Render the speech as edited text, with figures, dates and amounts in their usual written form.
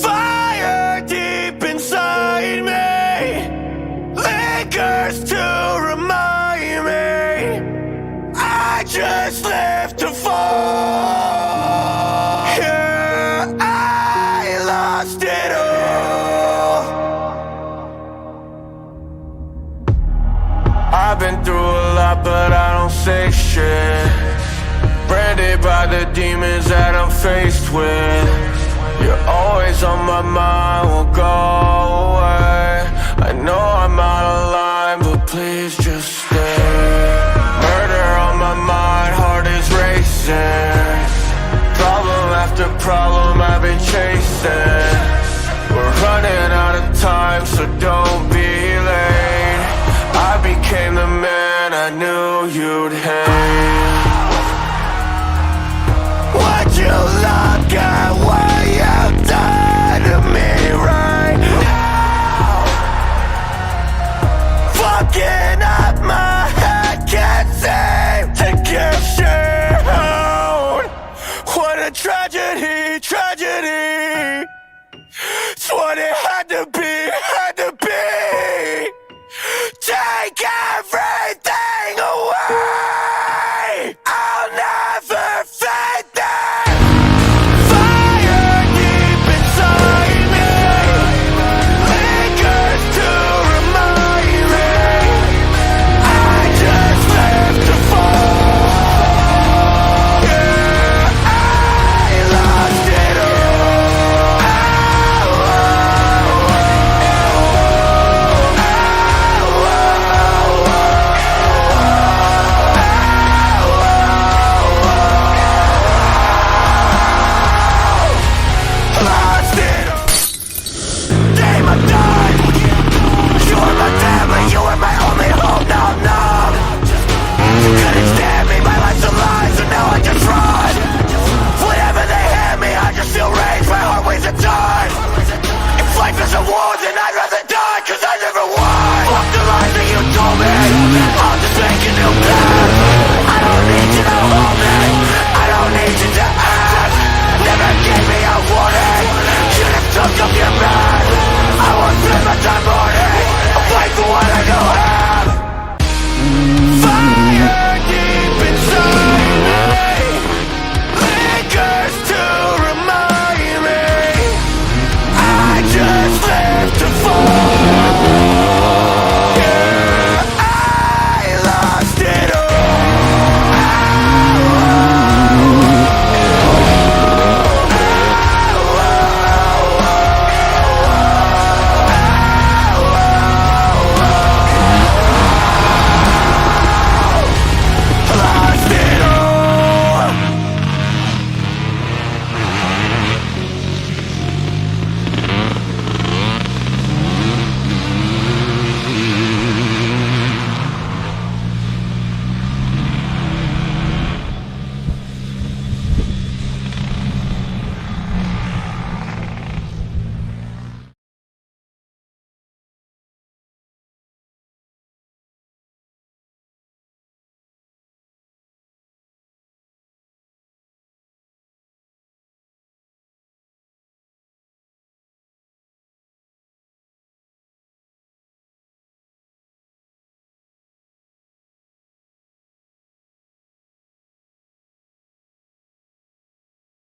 Fire deep inside me lingers to remind me I just live to fall. Yeah, I lost it all. I've been through a lot, but I don't say shit. Branded by the demons that I'm faced with. You're always on my mind, won't go away. I know I'm out of line, but please just stay. Murder on my mind, heart is racing. Problem after problem I've been chasing. We're running out of time, so don't be late. I became the man I knew you'd hate. Would you look at what you've done to me right now? Fucking up my head, can't seem to get shit out. What a tragedy, tragedy. It's what it had to be, had to be. Take everything away, I'll never fade that. Fire deep inside me lingers to remind me I just live to fall. Yeah, I lost it all. Lost it all. Game, I'm done. You were my family, you were my only hope. Now I'm numb. You couldn't stand me, my life's a lie, so now I just run. Whenever they hand me, I just feel rage, my heart weighs a ton. If life is a war, then I'd rather die, cause I never won. Fuck the lies that you told me, I'll just make a new path.